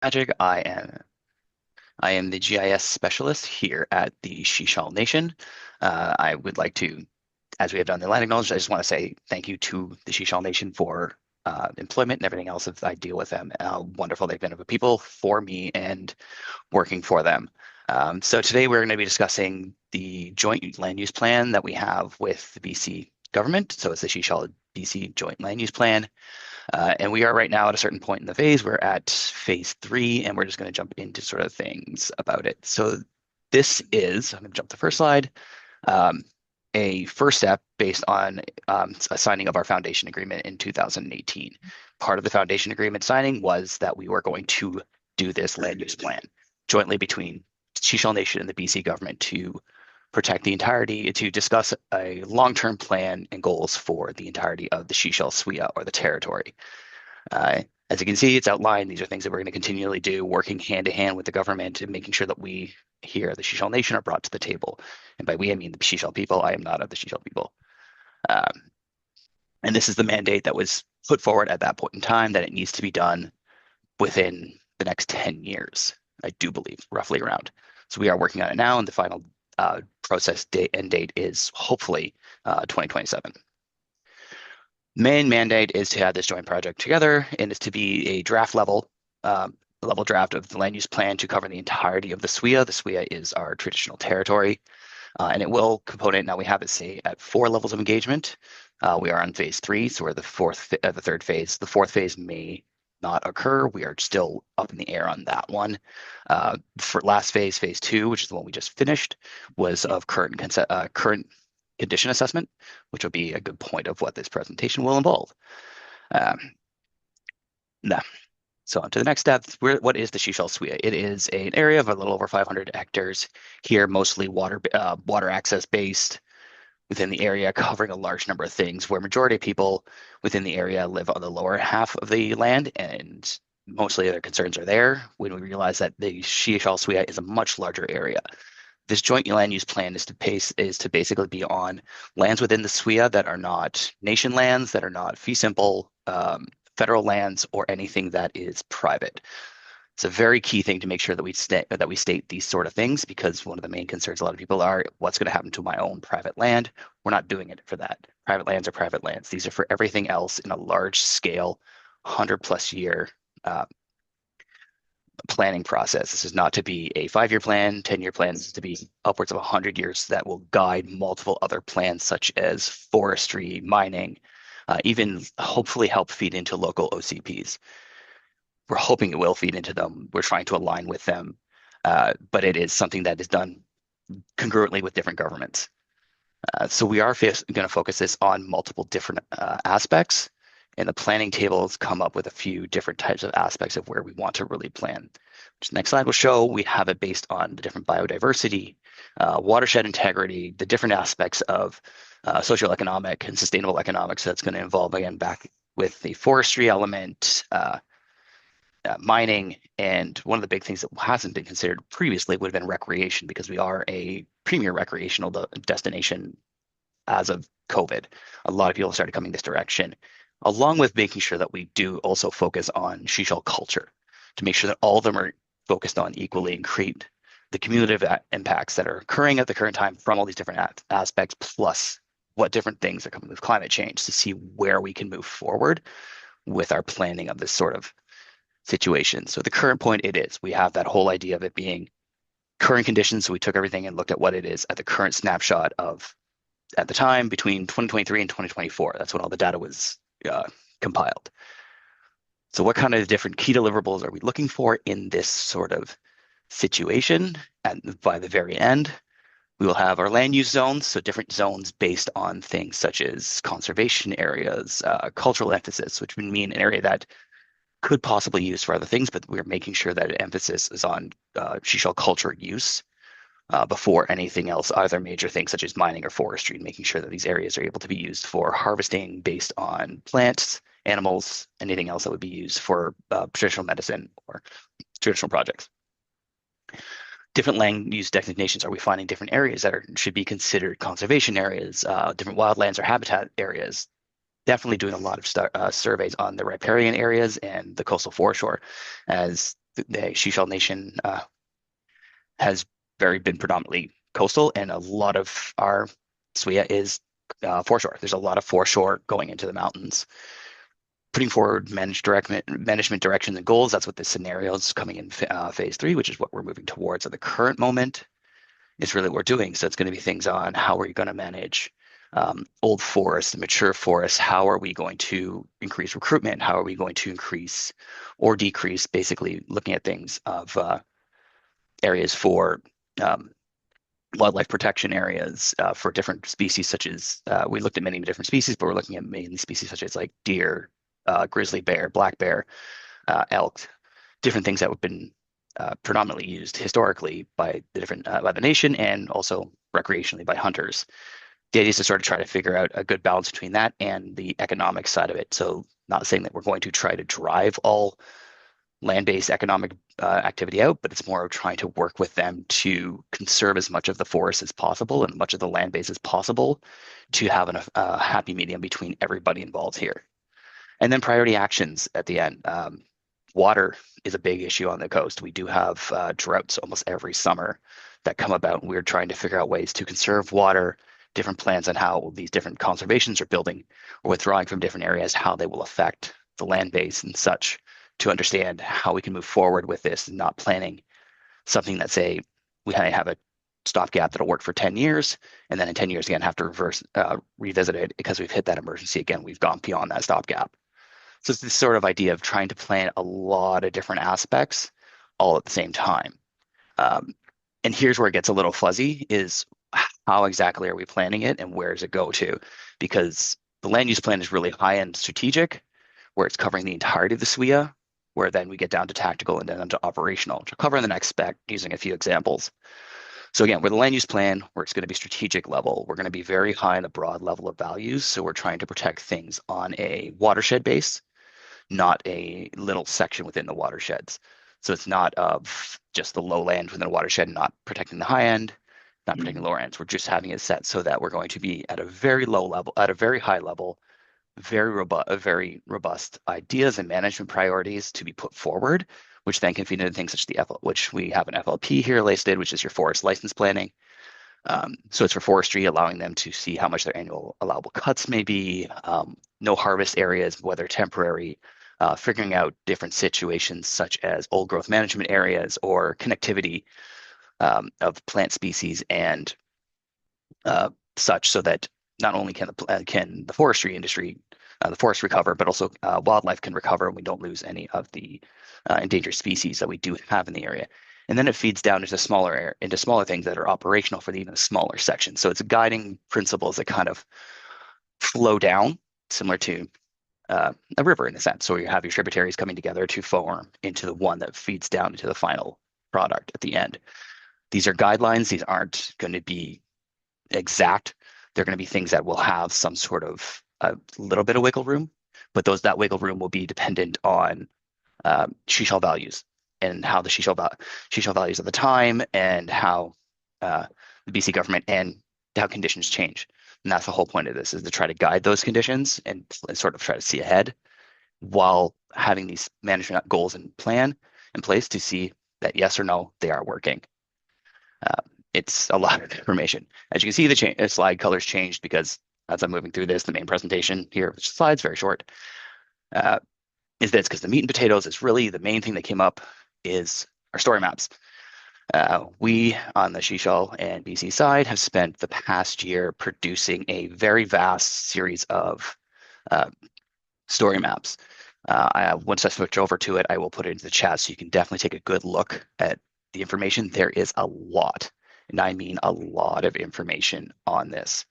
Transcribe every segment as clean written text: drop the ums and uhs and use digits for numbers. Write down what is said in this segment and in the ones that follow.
Majik. I am the GIS specialist here at the Shíshálh Nation. I would like to, as we have done the land acknowledgement, I just want to say thank you to the Shíshálh Nation for employment and everything else that I deal with them. How wonderful they've been of a people for me and working for them. So today we're going to be discussing the joint land use plan that we have with the BC government. So it's the Shíshálh BC Joint Land Use Plan. And we are right now at a certain point in the phase. We're at phase 3, and we're just going to jump into sort of things about it. So this is, I'm going to jump to the first slide, um, a first step based on a signing of our foundation agreement in 2018. Part of the foundation agreement signing was that we were going to do this land use plan jointly between Shíshálh Nation and the BC government to protect the entirety, to discuss a long-term plan and goals for the entirety of the Shíshálh Suia, or the territory. As you can see, it's outlined. These are things that we're going to continually do, working hand to hand with the government and making sure that we here, the Shíshálh Nation, are brought to the table. And by we, I mean the Shíshálh people. I am not of the Shíshálh people. Um, and this is the mandate that was put forward at that point in time, that it needs to be done within the next 10 years, I do believe, roughly around. So we are working on it now, and the final process date end date is hopefully 2027. Main mandate is to have this joint project together, and is to be a draft level draft of the land use plan to cover the entirety of the SWIA. The SWIA is our traditional territory, and it will component. Now we have it say at 4 levels of engagement. We are on phase 3, so we're the third phase. The fourth phase may not occur. We are still up in the air on that one. For last phase, phase 2, which is the one we just finished, was of current condition assessment, which will be a good point of what this presentation will involve. Um, nah. So on to the next step. What is the Shíshálh Suia? It is an area of a little over 500 hectares here, mostly water access based within the area, covering a large number of things, where majority of people within the area live on the lower half of the land, and mostly their concerns are there. When we realize that the Shíshálh Suia is a much larger area, this joint land use plan is to basically be on lands within the SWIA that are not nation lands, that are not fee simple federal lands, or anything that is private. It's a very key thing to make sure that we state these sort of things, because one of the main concerns a lot of people are, what's going to happen to my own private land? We're not doing it for that. Private lands are private lands. These are for everything else in a large scale, 100+ year planning process. This is not to be a 5-year plan, 10-year plan. This is to be upwards of 100 years that will guide multiple other plans, such as forestry, mining, even hopefully help feed into local OCPs. We're hoping it will feed into them. We're trying to align with them, but it is something that is done congruently with different governments. So we are going to focus this on multiple different aspects, and the planning tables come up with a few different types of aspects of where we want to really plan. Which next slide will show. We have it based on the different biodiversity, watershed integrity, the different aspects of socioeconomic and sustainable economics that's going to involve, again, back with the forestry element, mining, and one of the big things that hasn't been considered previously would have been recreation, because we are a premier recreational destination as of COVID. A lot of people started coming this direction, along with making sure that we do also focus on shíshálh culture, to make sure that all of them are focused on equally and create the cumulative impacts that are occurring at the current time from all these different aspects, plus what different things are coming with climate change, to see where we can move forward with our planning of this sort of situation. So at the current point, we have that whole idea of it being current conditions. So we took everything and looked at what it is at the current snapshot of, at the time, between 2023 and 2024. That's when all the data was compiled. So what kind of different key deliverables are we looking for in this sort of situation? And by the very end, we will have our land use zones, so different zones based on things such as conservation areas, cultural emphasis, which would mean an area that could possibly use for other things, but we're making sure that emphasis is on shíshálh culture use before anything else, either major things such as mining or forestry, and making sure that these areas are able to be used for harvesting based on plants, animals, anything else that would be used for traditional medicine or traditional projects. Different land use designations. Are we finding different areas that should be considered conservation areas, different wildlands or habitat areas? Definitely doing a lot of surveys on the riparian areas and the coastal foreshore, as the shíshálh Nation has been predominantly coastal, and a lot of our SWIA is foreshore. There's a lot of foreshore going into the mountains. Putting forward management directions and goals, that's what the scenario is coming in phase 3, which is what we're moving towards at the current moment, is really what we're doing. So it's going to be things on how are you going to manage old forests, mature forests, how are we going to increase recruitment, how are we going to increase or decrease, basically looking at things of areas for wildlife protection areas for different species, such as we looked at many different species, but we're looking at mainly species such as like deer, grizzly bear, black bear, elk, different things that have been predominantly used historically by the nation and also recreationally by hunters. The idea is to sort of try to figure out a good balance between that and the economic side of it. So not saying that we're going to try to drive all land-based economic activity out, but it's more of trying to work with them to conserve as much of the forest as possible and much of the land base as possible to have a happy medium between everybody involved here. And then priority actions at the end. Water is a big issue on the coast. We do have droughts almost every summer that come about. We're trying to figure out ways to conserve water, different plans on how these different conservations are building or withdrawing from different areas, how they will affect the land base and such, to understand how we can move forward with this and not planning something that, say, we have a stopgap that'll work for 10 years, and then in 10 years again have to revisit it because we've hit that emergency again. We've gone beyond that stopgap. So it's this sort of idea of trying to plan a lot of different aspects all at the same time. And here's where it gets a little fuzzy, is how exactly are we planning it and where does it go to? Because the land use plan is really high-end strategic, where it's covering the entirety of the SWIA, where then we get down to tactical and then onto operational, which I'll cover in the next spec using a few examples. So again, with the land use plan, where it's going to be strategic level, we're going to be very high in the broad level of values. So we're trying to protect things on a watershed base, not a little section within the watersheds. So it's not of just the low land within a watershed, not protecting the high end, not protecting the lower ends. We're just having it set so that we're going to be at a very low level, at a very high level, very robust ideas and management priorities to be put forward, which then can feed into things such as which we have an FLP here listed, which is your forest license planning. So it's for forestry, allowing them to see how much their annual allowable cuts may be, no harvest areas, whether temporary, figuring out different situations such as old growth management areas or connectivity of plant species and such, so that not only can the forestry industry, the forest recover, but also wildlife can recover and we don't lose any of the endangered species that we do have in the area. And then it feeds down into smaller things that are operational for the even smaller sections. So it's guiding principles that kind of flow down, similar to a river in a sense. So you have your tributaries coming together to form into the one that feeds down into the final product at the end. These are guidelines. These aren't going to be exact. They're going to be things that will have some sort of a little bit of wiggle room, but that wiggle room will be dependent on shíshálh values and how the shíshálh values at the time and how the BC government and how conditions change. And that's the whole point of this, is to try to guide those conditions and sort of try to see ahead while having these management goals and plan in place to see that yes or no, they are working. It's a lot of information. As you can see, the slide colors changed because as I'm moving through this, the main presentation here, which slide's very short, is this, because the meat and potatoes is really the main thing that came up is our story maps. We on the shíshálh and BC side have spent the past year producing a very vast series of story maps. Once I switch over to it, I will put it into the chat so you can definitely take a good look at the information. There is a lot, and I mean a lot of information on this.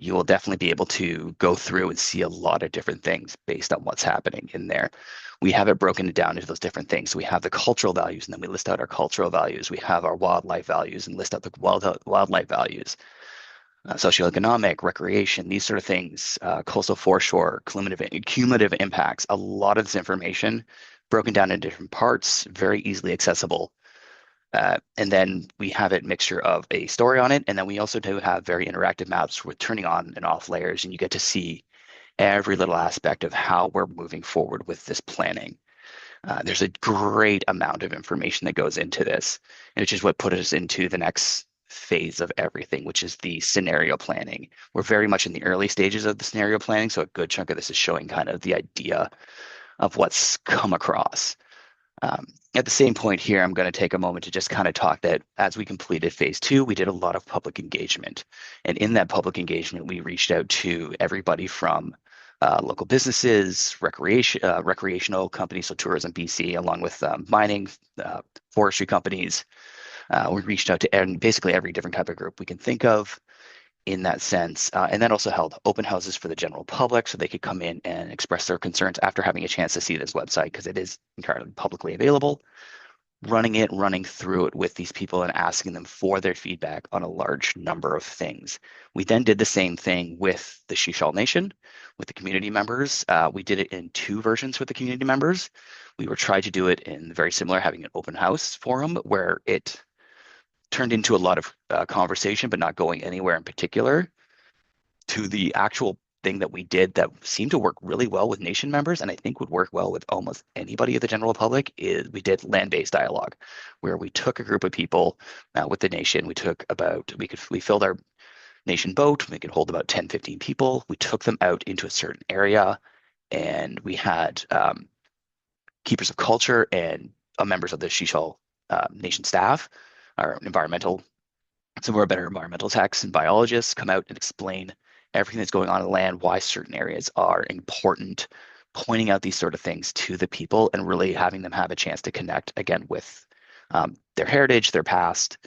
You will definitely be able to go through and see a lot of different things based on what's happening in there. We have it broken down into those different things. So we have the cultural values, and then we list out our cultural values. We have our wildlife values and list out the wildlife values, socioeconomic, recreation, these sort of things, coastal foreshore, cumulative impacts. A lot of this information broken down into different parts, very easily accessible. And then we have a mixture of a story on it. And then we also do have very interactive maps with turning on and off layers. And you get to see every little aspect of how we're moving forward with this planning. There's a great amount of information that goes into this, and which is what put us into the next phase of everything, which is the scenario planning. We're very much in the early stages of the scenario planning, so a good chunk of this is showing kind of the idea of what's come across. At the same point here, I'm going to take a moment to just kind of talk that as we completed phase two, we did a lot of public engagement. And in that public engagement, we reached out to everybody from local businesses, recreational companies, so Tourism BC, along with mining, forestry companies. We reached out to basically every different type of group we can think of in that sense. And then also held open houses for the general public so they could come in and express their concerns after having a chance to see this website because it is entirely publicly available. Running through it with these people and asking them for their feedback on a large number of things. We then did the same thing with the Shíshálh Nation, with the community members. We did it in two versions with the community members. We were trying to do it in very similar, having an open house forum where it turned into a lot of conversation, but not going anywhere in particular, to the actual thing that we did that seemed to work really well with nation members, and I think would work well with almost anybody of the general public, is we did land-based dialogue, where we took a group of people with the nation. We filled our nation boat. We could hold about 10, 15 people. We took them out into a certain area, and we had keepers of culture and members of the Shíshálh Nation staff, our some of our better environmental techs and biologists come out and explain everything that's going on in the land, why certain areas are important, pointing out these sort of things to the people and really having them have a chance to connect again with their heritage, their past,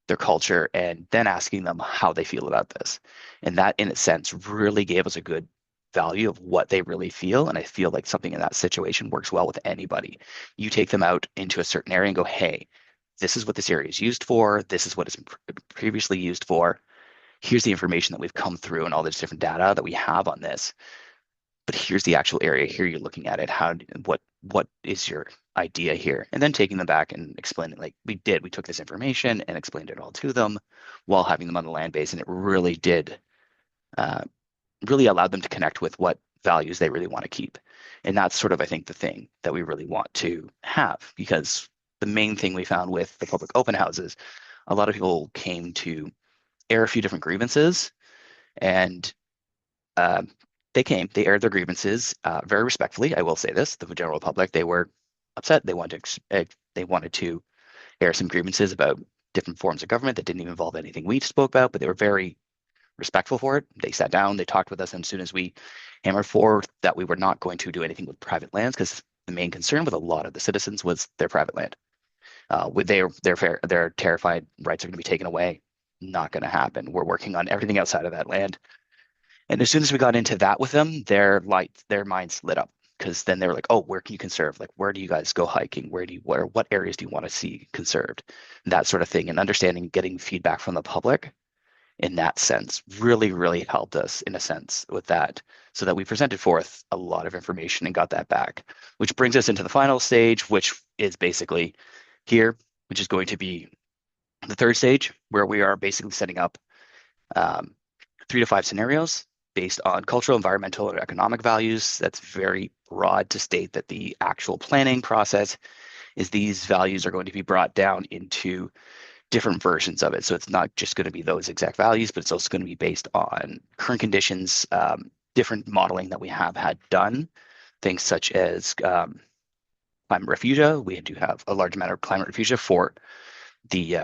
their culture, and then asking them how they feel about this. And that in its sense really gave us a good value of what they really feel. And I feel like something in that situation works well with anybody. You take them out into a certain area and go, hey, this is what this area is used for. This is what it's previously used for. Here's the information that we've come through and all this different data that we have on this. But here's the actual area. Here you're looking at it. What is your idea here? And then taking them back and explaining, like we did. We took this information and explained it all to them while having them on the land base, and it really did really allowed them to connect with what values they really want to keep. And that's sort of, I think, the thing that we really want to have, because the main thing we found with the public open houses, a lot of people came to air a few different grievances, and they aired their grievances very respectfully. I will say this: the general public, they were upset. They wanted to air some grievances about different forms of government that didn't even involve anything we spoke about, but they were very respectful for it. They sat down, they talked with us, and as soon as we hammered forward that we were not going to do anything with private lands, because the main concern with a lot of the citizens was their private land. They're terrified rights are going to be taken away. Not going to happen. We're working on everything outside of that land. And as soon as we got into that with them, their minds lit up, because then they were like, oh, where can you conserve? Like, where do you guys go hiking? What areas do you want to see conserved? That sort of thing. And understanding, getting feedback from the public in that sense really, really helped us in a sense with that, so that we presented forth a lot of information and got that back, which brings us into the final stage, which is basically here, which is going to be the third stage, where we are basically setting up 3 to 5 scenarios based on cultural, environmental, and economic values. That's very broad to state that the actual planning process is these values are going to be brought down into different versions of it. So it's not just going to be those exact values, but it's also going to be based on current conditions, different modeling that we have had done, things such as climate refugia. We do have a large amount of climate refugia for the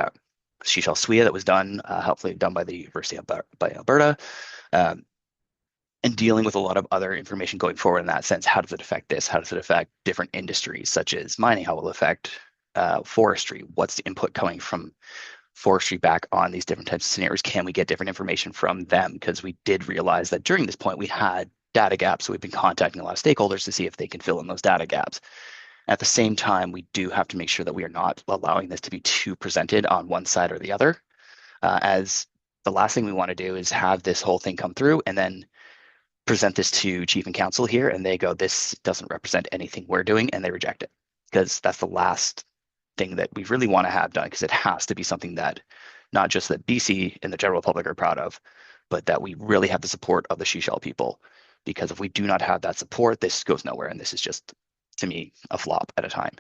shíshálh SWIA that was done, helpfully done by the University of Alberta, and dealing with a lot of other information going forward in that sense. How does it affect this? How does it affect different industries such as mining? How will it affect forestry? What's the input coming from forestry back on these different types of scenarios? Can we get different information from them? Because we did realize that during this point we had data gaps, so we've been contacting a lot of stakeholders to see if they can fill in those data gaps. At the same time, we do have to make sure that we are not allowing this to be too presented on one side or the other, as the last thing we want to do is have this whole thing come through and then present this to chief and council here, and they go, this doesn't represent anything we're doing, and they reject it, because that's the last thing that we really want to have done, because it has to be something that not just that BC and the general public are proud of, but that we really have the support of the shíshálh people. Because if we do not have that support, this goes nowhere, and this is just to me, a flop at a time.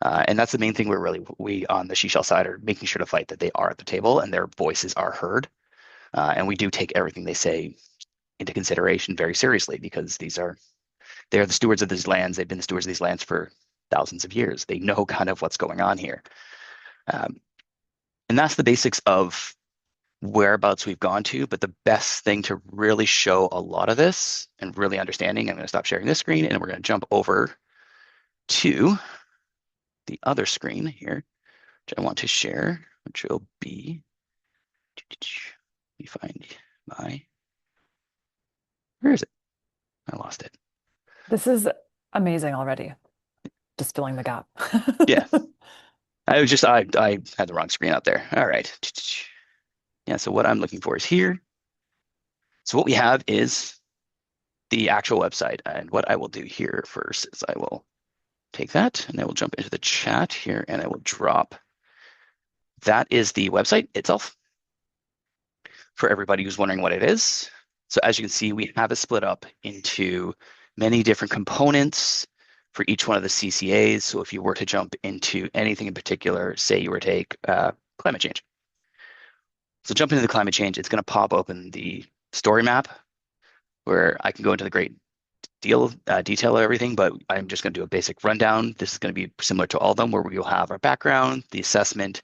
And that's the main thing we on the shíshálh side are making sure to fight, that they are at the table and their voices are heard. And we do take everything they say into consideration very seriously, because they're the stewards of these lands. They've been the stewards of these lands for thousands of years. They know kind of what's going on here. And that's the basics of whereabouts we've gone to. But the best thing to really show a lot of this and really understanding, I'm going to stop sharing this screen and we're going to jump over to the other screen here, which I want to share, which will be, let me find where is it? I lost it. This is amazing already. Just filling the gap. Yeah, I had the wrong screen up there. All right. Yeah, so what I'm looking for is here. So what we have is the actual website. And what I will do here first is I will take that and I will jump into the chat here and I will drop. That is the website itself for everybody who's wondering what it is. So as you can see, we have it split up into many different components for each one of the CCAs. So if you were to jump into anything in particular, say you were to take climate change. So jump into the climate change, it's going to pop open the story map where I can go into the great detail of everything, but I'm just going to do a basic rundown. This is going to be similar to all of them, where we will have our background, the assessment,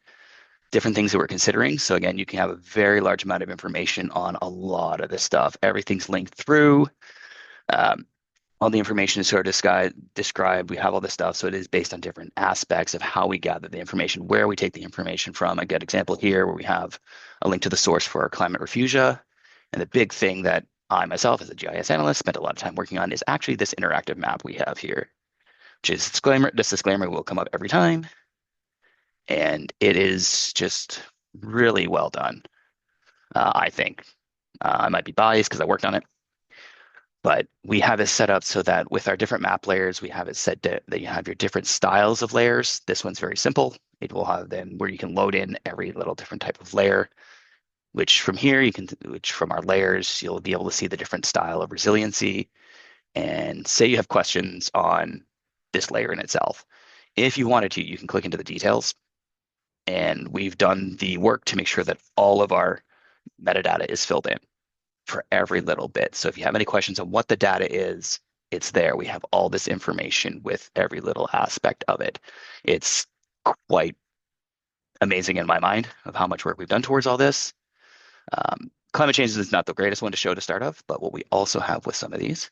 different things that we're considering. So again, you can have a very large amount of information on a lot of this stuff. Everything's linked through. All the information is sort of described. We have all this stuff. So it is based on different aspects of how we gather the information, where we take the information from. A good example here where we have a link to the source for our climate refugia. And the big thing that I myself as a GIS analyst spent a lot of time working on is actually this interactive map we have here, which is disclaimer. This disclaimer will come up every time. And it is just really well done, I think. I might be biased because I worked on it. But we have it set up so that with our different map layers, we have it set that you have your different styles of layers. This one's very simple. It will have then where you can load in every little different type of layer, which from here, which from our layers, you'll be able to see the different style of resiliency. And say you have questions on this layer in itself. If you wanted to, you can click into the details. And we've done the work to make sure that all of our metadata is filled in for every little bit. So if you have any questions on what the data is, it's there. We have all this information with every little aspect of it. It's quite amazing in my mind of how much work we've done towards all this. Climate change is not the greatest one to show to start off, but what we also have with some of these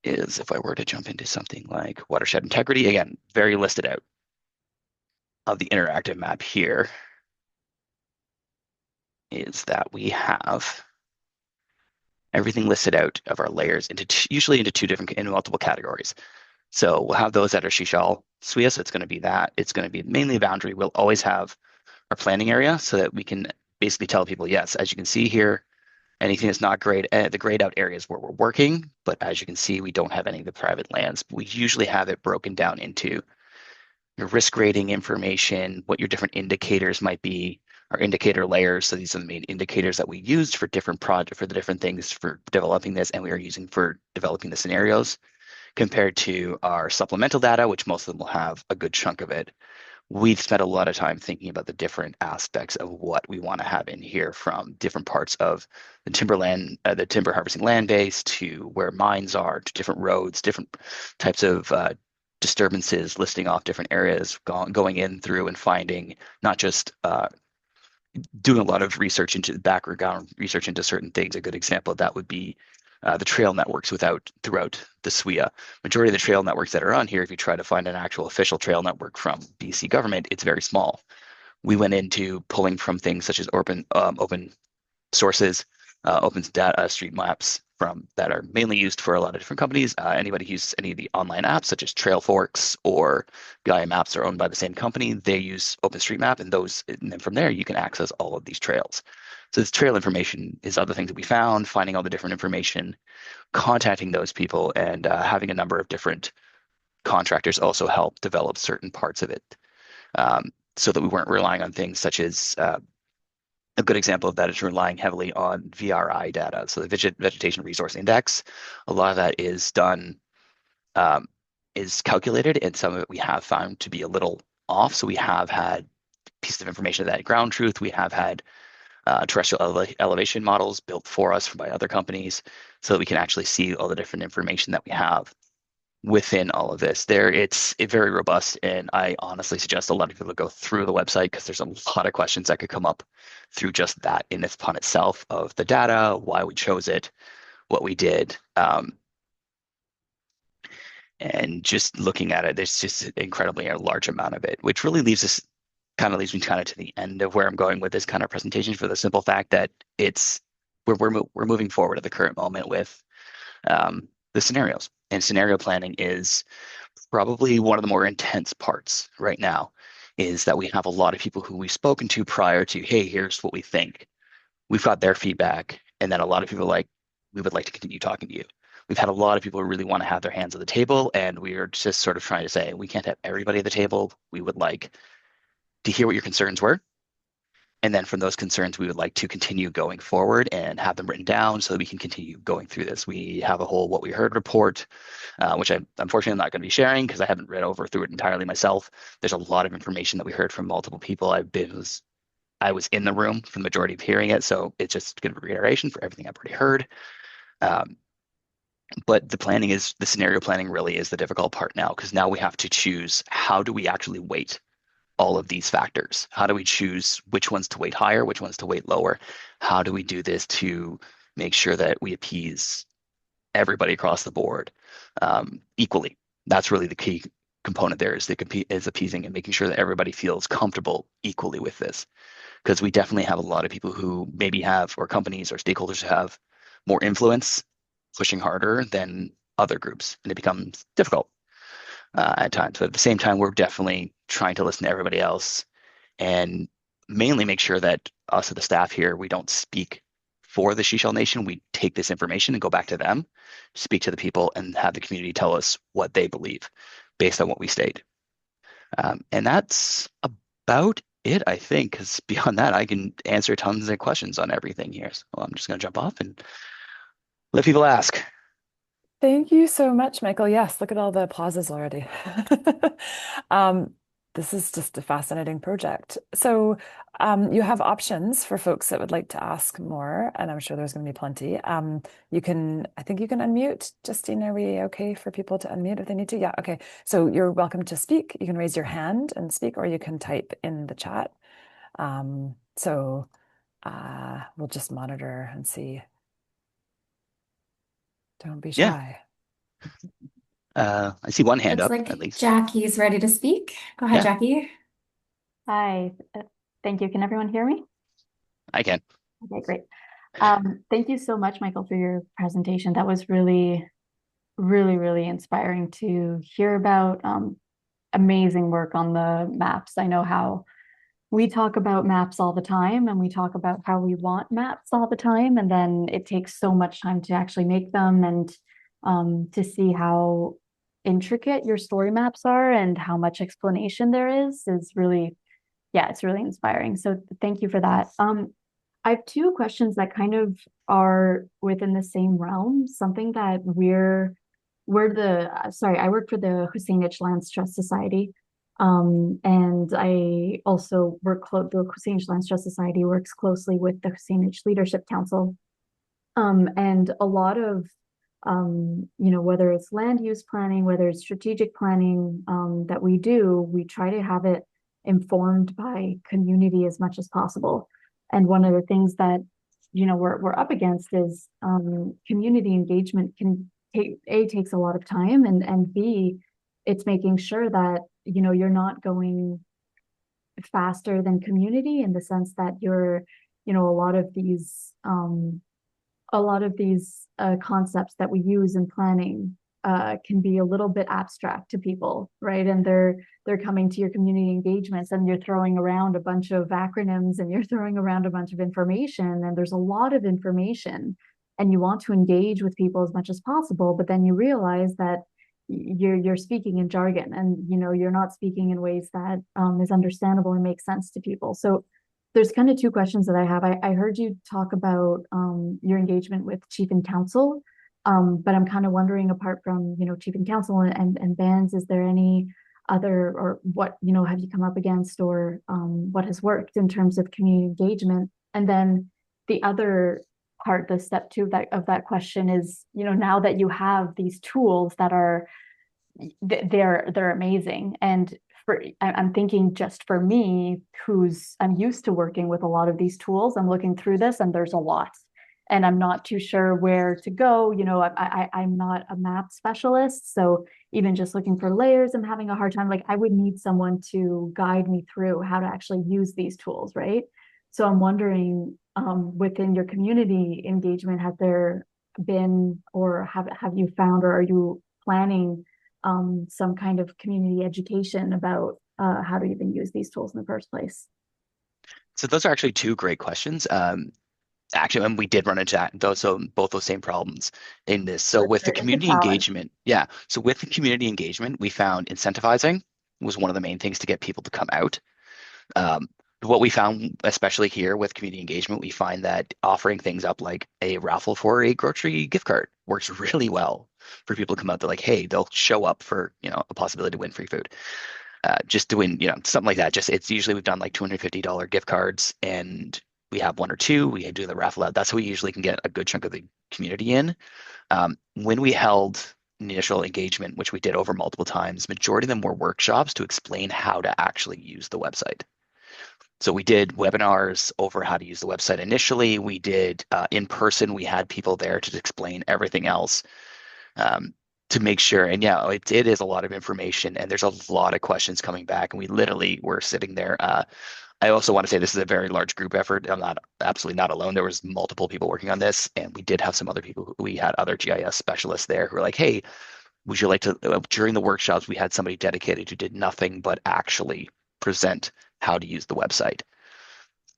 is if I were to jump into something like watershed integrity, again, very listed out of the interactive map here, is that we have everything listed out of our layers usually into multiple categories. So we'll have those that are shíshálh SWIA, so it's going to be that. It's going to be mainly a boundary. We'll always have our planning area so that we can basically tell people, yes, as you can see here, anything that's not grayed, the grayed out areas where we're working, but as you can see, we don't have any of the private lands. We usually have it broken down into your risk rating information, what your different indicators might be, our indicator layers. So these are the main indicators that we used for different for the different things for developing this, and we are using for developing the scenarios, compared to our supplemental data, which most of them will have a good chunk of it. We've spent a lot of time thinking about the different aspects of what we want to have in here, from different parts of the the timber harvesting land base, to where mines are, to different roads, different types of disturbances, listing off different areas, going in through and finding, not just doing a lot of research into the background research into certain things. A good example of that would be the trail networks throughout the SWIA. Majority of the trail networks that are on here, if you try to find an actual official trail network from BC government, it's very small. We went into pulling from things such as open sources, open data street maps that are mainly used for a lot of different companies. Anybody who uses any of the online apps such as Trailforks or Gaia Maps are owned by the same company. They use OpenStreetMap, and then from there you can access all of these trails. So this trail information is other things that we found, finding all the different information, contacting those people, and having a number of different contractors also help develop certain parts of it, so that we weren't relying on things such as a good example of that is relying heavily on VRI data. So the Vegetation Resource Index, a lot of that is done is calculated, and some of it we have found to be a little off. So we have had pieces of information that ground truth. We have had terrestrial elevation models built for us by other companies so that we can actually see all the different information that we have within all of this. It's very robust, and I honestly suggest a lot of people go through the website because there's a lot of questions that could come up through just that in its upon itself of the data, why we chose it, what we did. And just looking at it, there's just incredibly a large amount of it, which really leaves me kind of to the end of where I'm going with this kind of presentation for the simple fact that we're moving forward at the current moment with the scenarios. And scenario planning is probably one of the more intense parts right now, is that we have a lot of people who we've spoken to prior to, hey, here's what we think. We've got their feedback. And then a lot of people are like, we would like to continue talking to you. We've had a lot of people who really want to have their hands on the table, and we are just sort of trying to say, we can't have everybody at the table. We would like to hear what your concerns were. And then from those concerns, we would like to continue going forward and have them written down so that we can continue going through this. We have a whole what we heard report, which I'm unfortunately not going to be sharing because I haven't read over through it entirely myself. There's a lot of information that we heard from multiple people. I was in the room for the majority of hearing it, so it's just going to be reiteration for everything I've already heard. But the scenario planning really is the difficult part now, because now we have to choose, how do we actually weight all of these factors? How do we choose which ones to weight higher, which ones to weight lower? How do we do this to make sure that we appease everybody across the board equally? That's really the key component there, is appeasing and making sure that everybody feels comfortable equally with this. Because we definitely have a lot of people who maybe have, or companies or stakeholders who have more influence pushing harder than other groups, and it becomes difficult at times. But at the same time, we're definitely trying to listen to everybody else and mainly make sure that us, the staff here, we don't speak for the Shíshálh Nation. We take this information and go back to them, speak to the people, and have the community tell us what they believe based on what we state. And that's about it, I think, because beyond that, I can answer tons of questions on everything here. So I'm just going to jump off and let people ask. Thank you so much, Michael. Yes, look at all the applauses already. Um, this is just a fascinating project. So you have options for folks that would like to ask more, and I'm sure there's going to be plenty. I think you can unmute. Justine, are we okay for people to unmute if they need to? Yeah, okay. So you're welcome to speak. You can raise your hand and speak, or you can type in the chat. So we'll just monitor and see. Don't be Yeah, shy. I see one hand Looks up like at least. Jackie's ready to speak. Go ahead, Yeah, Jackie. Hi, thank you. Can everyone hear me? I can. Okay, great. Thank you so much, Michael, for your presentation. That was really, really, really inspiring to hear about. Amazing work on the maps. I know how we talk about maps all the time, and we talk about how we want maps all the time, and then it takes so much time to actually make them, and to see how intricate your story maps are and how much explanation there is really, yeah, it's really inspiring. So thank you for that. I have two questions that kind of are within the same realm. Something that I work for the Husseinich Lands Trust Society. And I also the Husseinich Lands Trust Society works closely with the Husseinich Leadership Council. And a lot of, whether it's land use planning, whether it's strategic planning, that we do, we try to have it informed by community as much as possible. And one of the things that, we're up against is community engagement takes a lot of time, and B, it's making sure that, you're not going faster than community, in the sense that you're, a lot of these concepts that we use in planning can be a little bit abstract to people, right? And they're coming to your community engagements, and you're throwing around a bunch of acronyms, and you're throwing around a bunch of information, and there's a lot of information, and you want to engage with people as much as possible, but then you realize that you're speaking in jargon, and you're not speaking in ways that is understandable and makes sense to people. So there's kind of two questions that I have. I heard you talk about your engagement with chief and council. But I'm kind of wondering, apart from, chief and council and bands, is there any other, or what, have you come up against, or what has worked in terms of community engagement? And then the other part, the step two of that question is, now that you have these tools that are, they're amazing. And I'm thinking, just for me, I'm used to working with a lot of these tools, I'm looking through this and there's a lot. And I'm not too sure where to go. I'm not a map specialist. So even just looking for layers, I'm having a hard time. Like, I would need someone to guide me through how to actually use these tools, right? So I'm wondering, within your community engagement, has there been, or have you found, or are you planning some kind of community education about how to even use these tools in the first place? So those are actually two great questions. Actually, and we did run into those, so both those same problems in this. So with the It's a community challenge. engagement, yeah. So with the community engagement, we found incentivizing was one of the main things to get people to come out. Um, what we found, especially here with community engagement, we find that offering things up like a raffle for a grocery gift card works really well for people to come out. They're like, hey, they'll show up for, a possibility to win free food. Just to win, something like that. Just it's usually we've done like $250 gift cards, and we have one or two. We do the raffle out. That's how we usually can get a good chunk of the community in. When we held initial engagement, which we did over multiple times, majority of them were workshops to explain how to actually use the website. So we did webinars over how to use the website initially. We did in person. We had people there to explain everything else. To make sure. And yeah, it is a lot of information, and there's a lot of questions coming back, and we literally were sitting there. I also want to say this is a very large group effort. I'm not absolutely not alone. There was multiple people working on this, and we did have some other people. We had other GIS specialists there who were like, hey, would you like to, during the workshops, we had somebody dedicated who did nothing but actually present how to use the website.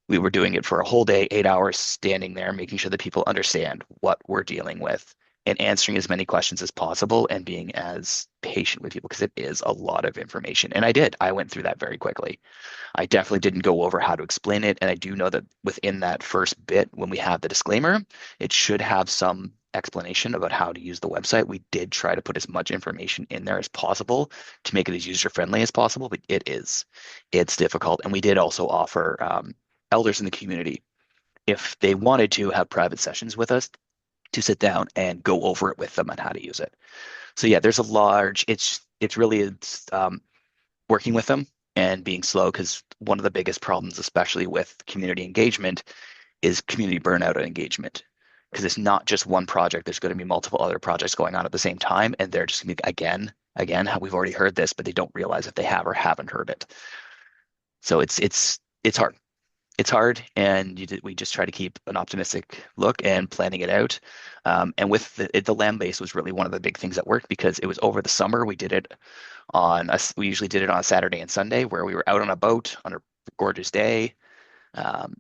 We were doing it for a whole day, 8 hours, standing there, making sure that people understand what we're dealing with and answering as many questions as possible and being as patient with people, because it is a lot of information. And I went through that very quickly. I definitely didn't go over how to explain it. And I do know that within that first bit, when we have the disclaimer, it should have some explanation about how to use the website. We did try to put as much information in there as possible to make it as user-friendly as possible, but it's difficult. And we did also offer elders in the community, if they wanted to, have private sessions with us to sit down and go over it with them on how to use it. So yeah, there's a large, it's really working with them and being slow, because one of the biggest problems, especially with community engagement, is community burnout and engagement. Because it's not just one project, there's going to be multiple other projects going on at the same time, and they're just going to be, again, how we've already heard this, but they don't realize if they have or haven't heard it. So it's hard. It's hard, and we just try to keep an optimistic look and planning it out. And with the land base was really one of the big things that worked, because it was over the summer. We usually did it on a Saturday and Sunday, where we were out on a boat on a gorgeous day. Um,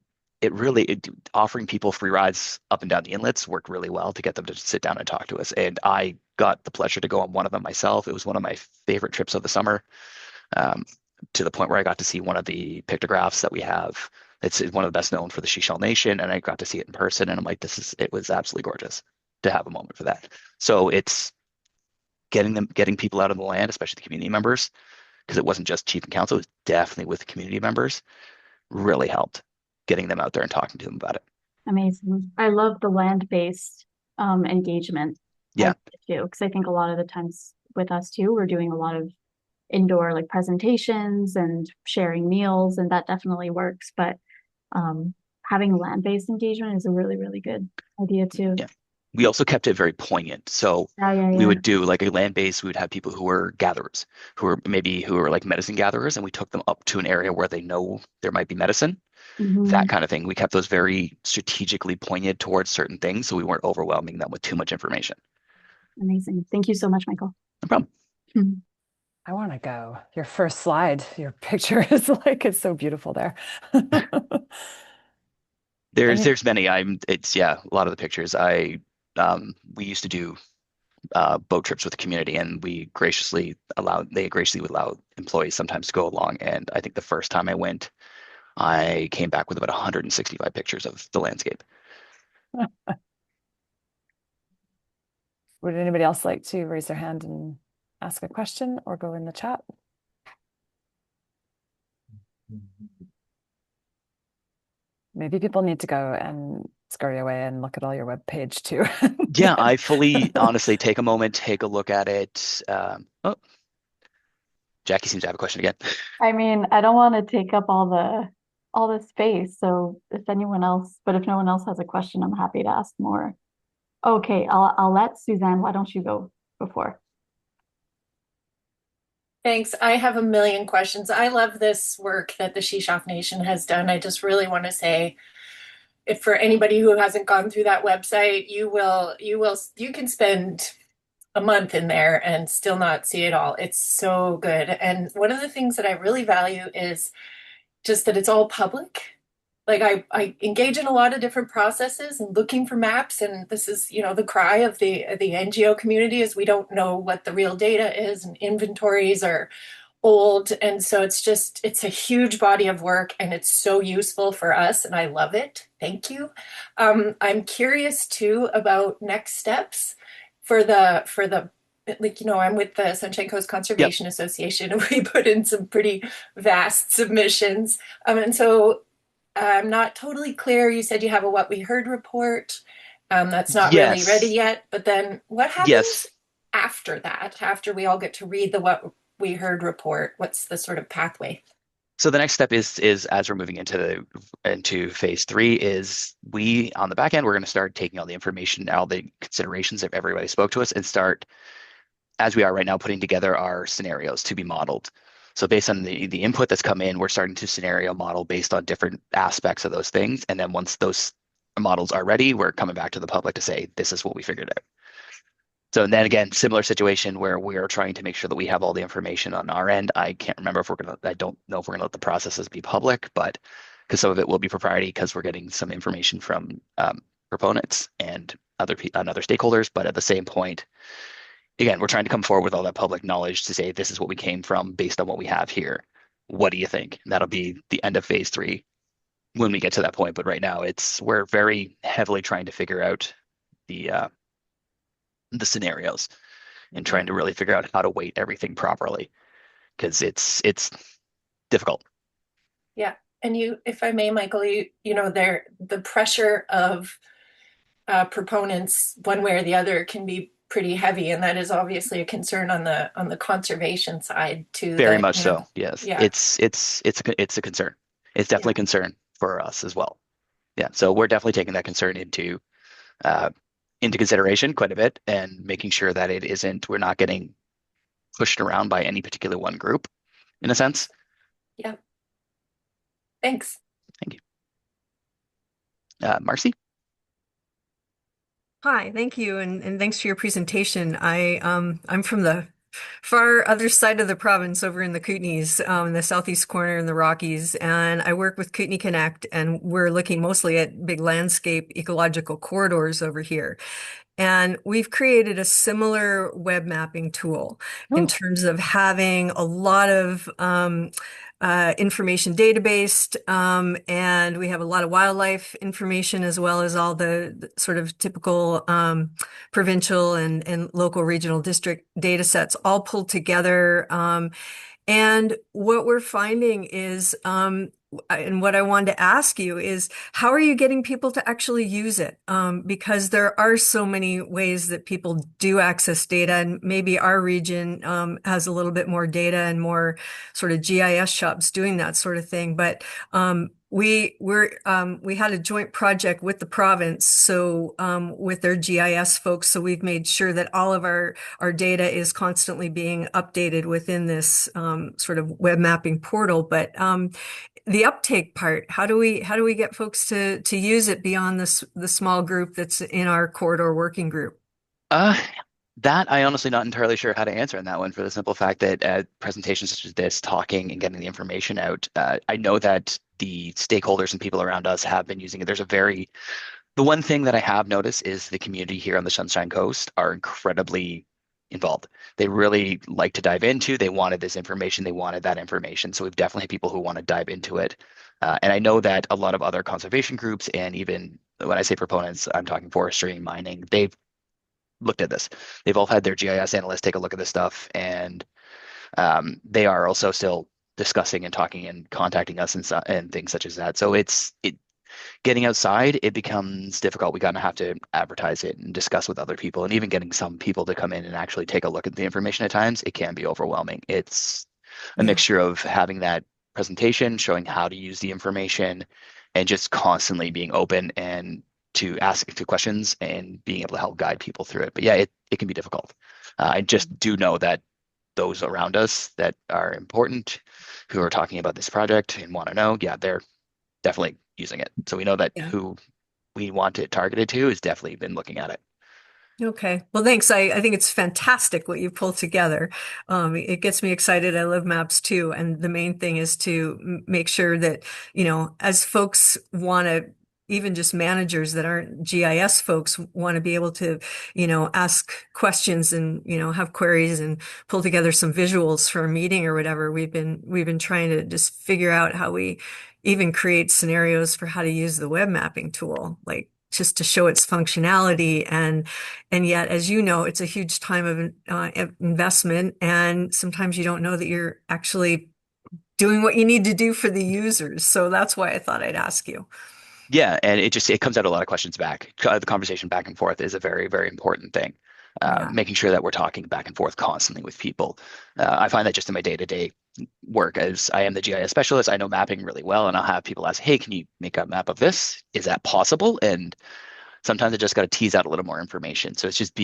offering people free rides up and down the inlets worked really well to get them to sit down and talk to us. And I got the pleasure to go on one of them myself. It was one of my favorite trips of the summer. To the point where I got to see one of the pictographs that we have. It's one of the best known for the Shíshálh Nation, and I got to see it in person, and I'm like, it was absolutely gorgeous to have a moment for that. So it's getting people out of the land, especially the community members, because it wasn't just chief and council, it was definitely with the community members, really helped getting them out there and talking to them about it. Amazing. I love the land-based engagement. Yeah. Too, because I think a lot of the times with us too, we're doing a lot of indoor like presentations and sharing meals, and that definitely works. But having land-based engagement is a really, really good idea too. Yeah. We also kept it very poignant. So we would do like a land base. We would have people who were gatherers, who were like medicine gatherers, and we took them up to an area where they know there might be medicine, that kind of thing. We kept those very strategically pointed towards certain things, so we weren't overwhelming them with too much information. Amazing. Thank you so much, Michael. No problem. I want to go. Your first slide, your picture is like, it's so beautiful there. There's many. A lot of the pictures. We used to do boat trips with the community, and they graciously would allow employees sometimes to go along. And I think the first time I went, I came back with about 165 pictures of the landscape. Would anybody else like to raise their hand and ask a question or go in the chat? Maybe people need to go and scurry away and look at all your web page too. Yeah, I fully, honestly, take a moment, take a look at it. Oh, Jackie seems to have a question again. I mean, I don't want to take up all the space. So if anyone else, but if no one else has a question, I'm happy to ask more. Okay, I'll let Suzanne, why don't you go before? Thanks. I have a million questions. I love this work that the Shíshálh Nation has done. I just really want to say, if for anybody who hasn't gone through that website, you can spend a month in there and still not see it all. It's so good. And one of the things that I really value is just that it's all public. Like I engage in a lot of different processes and looking for maps, and this is, the cry of the NGO community is we don't know what the real data is, and inventories are old, and so it's a huge body of work, and it's so useful for us, and I love it. Thank you. I'm curious too about next steps for the I'm with the Sunshine Coast Yep. Conservation Association, and we put in some pretty vast submissions. And so I'm not totally clear. You said you have a what we heard report. That's not really ready Yes. yet. But then what happens Yes. after that? After we all get to read the what we heard report, what's the sort of pathway? So the next step is as we're moving into phase 3 is we on the back end, we're going to start taking all the information, all the considerations that everybody spoke to us and start, as we are right now, putting together our scenarios to be modeled. So based on the input that's come in, we're starting to scenario model based on different aspects of those things. And then once those models are ready, we're coming back to the public to say, this is what we figured out. So then again, similar situation where we are trying to make sure that we have all the information on our end. I can't remember if I don't know if we're gonna let the processes be public, but because some of it will be proprietary because we're getting some information from proponents and other stakeholders. But at the same point, again, we're trying to come forward with all that public knowledge to say, this is what we came from based on what we have here. What do you think? And that'll be the end of phase 3 when we get to that point. But right now we're very heavily trying to figure out the scenarios and trying to really figure out how to weight everything properly because it's difficult. Yeah. And if I may, Michael, the pressure of proponents one way or the other can be pretty heavy, and that is obviously a concern on the conservation side too. Very That much so. Yes. yeah, It's a concern. It's definitely a concern for us as well. Yeah. So we're definitely taking that concern into consideration quite a bit and making sure that we're not getting pushed around by any particular one group in a sense. yeah. Thanks. Thank you. Marcy? Hi, thank you, and thanks for your presentation. I'm from the far other side of the province over in the Kootenays, in the southeast corner in the Rockies, and I work with Kootenay Connect, and we're looking mostly at big landscape ecological corridors over here. And we've created a similar web mapping tool in terms of having a lot of information database, and we have a lot of wildlife information as well as all the sort of typical provincial and local regional district data sets all pulled together. And what we're finding is, and what I wanted to ask you is, how are you getting people to actually use it? Because there are so many ways that people do access data, and maybe our region has a little bit more data and more sort of GIS shops doing that sort of thing. But we had a joint project with the province, so with their GIS folks, so we've made sure that all of our data is constantly being updated within this sort of web mapping portal. But the uptake part, how do we get folks to use it beyond the small group that's in our corridor working group? That I honestly not entirely sure how to answer in that one for the simple fact that presentations such as this, talking and getting the information out, I know that the stakeholders and people around us have been using it. The one thing that I have noticed is the community here on the Sunshine Coast are incredibly involved. They really like to dive into. They wanted this information. They wanted that information. So we've definitely had people who want to dive into it. And I know that a lot of other conservation groups and even when I say proponents, I'm talking forestry and mining, looked at this. They've all had their GIS analysts take a look at this stuff, and they are also still discussing and talking and contacting us and things such as that. So getting outside, it becomes difficult. We kind of have to advertise it and discuss with other people, and even getting some people to come in and actually take a look at the information at times, it can be overwhelming. It's a Yeah. mixture of having that presentation, showing how to use the information, and just constantly being open and to ask the questions and being able to help guide people through it. But yeah, it can be difficult. I just do know that those around us that are important, who are talking about this project and want to know, yeah, they're definitely using it. So we know that Yeah. who we want it targeted to has definitely been looking at it. Okay. Well, thanks. I think it's fantastic what you pulled together. It gets me excited. I love maps too. And the main thing is to make sure that, as folks want to, even just managers that aren't GIS folks want to be able to, ask questions and, have queries and pull together some visuals for a meeting or whatever. We've been trying to just figure out how we even create scenarios for how to use the web mapping tool, like just to show its functionality. And yet, as you know, it's a huge time of investment. And sometimes you don't know that you're actually doing what you need to do for the users. So that's why I thought I'd ask you. Yeah, and it comes out a lot of questions back. The conversation back and forth is a very, very important thing. Yeah. Making sure that we're talking back and forth constantly with people. I find that just in my day-to-day work, as I am the GIS specialist, I know mapping really well, and I'll have people ask, "Hey, can you make a map of this? Is that possible?" And sometimes I just got to tease out a little more information. So it's just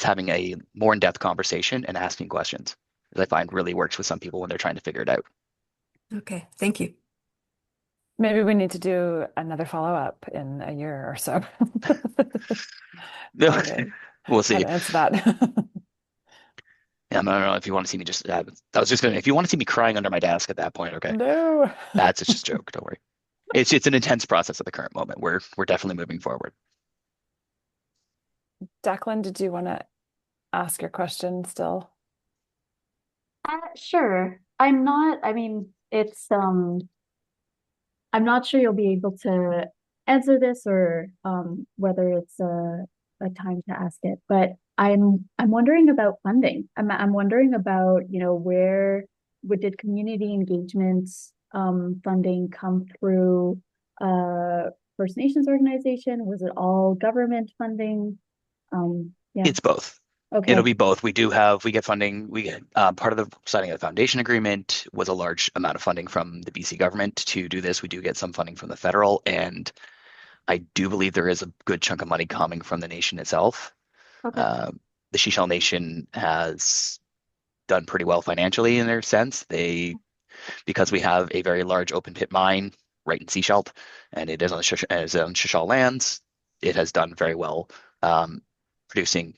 having a more in-depth conversation and asking questions that I find really works with some people when they're trying to figure it out. Okay. Thank you. Maybe we need to do another follow-up in a year or so. No, Okay. we'll How see. to answer that. Yeah, I don't know if you want to see me just. I was just gonna. If you want to see me crying under my desk at that point, okay, No. that's just a joke. Don't worry. It's an intense process at the current moment. We're definitely moving forward. Declan, did you want to ask your question still? Sure. I mean, I'm not sure you'll be able to answer this or whether it's a time to ask it, but I'm wondering about funding. I'm wondering about, did community engagement funding come through First Nations organization? Was it all government funding? Yeah. It's both. Okay. It'll be both. We get funding. We get part of the signing of the foundation agreement was a large amount of funding from the BC government to do this. We do get some funding from the federal, and I do believe there is a good chunk of money coming from the nation itself. Okay. The Shíshálh Nation has done pretty well financially in their sense. Because we have a very large open pit mine right in Shíshálh, and it is on Shíshálh lands, it has done very well, producing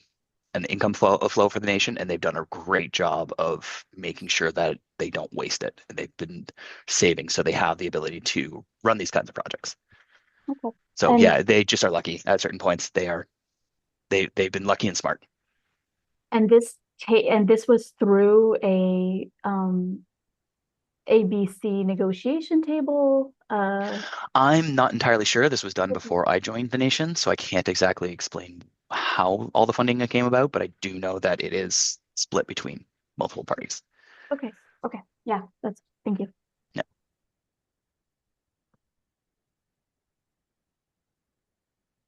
an income flow for the nation, and they've done a great job of making sure that they don't waste it. And they've been saving, so they have the ability to run these kinds of projects. Okay. So And yeah, they just are lucky at certain points. They've been lucky and smart. and this was through a ABC negotiation table. I'm not entirely sure. This was done before I joined the nation, so I can't exactly explain how all the funding came about, but I do know that it is split between multiple parties. Okay. Okay. Yeah, thank you. Yeah.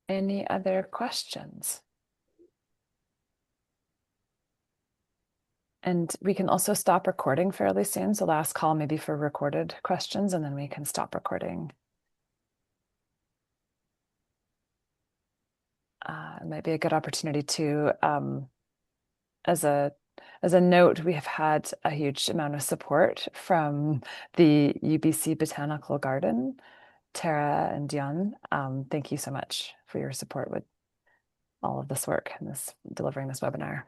Any other questions? And we can also stop recording fairly soon. So last call maybe for recorded questions, and then we can stop recording. It might be a good opportunity to, as a note, we have had a huge amount of support from the UBC Botanical Garden, Tara and Dion. Thank you so much for your support with all of this work and delivering this webinar.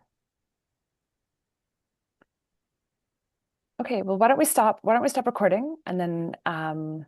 Okay, well, why don't we stop recording, and then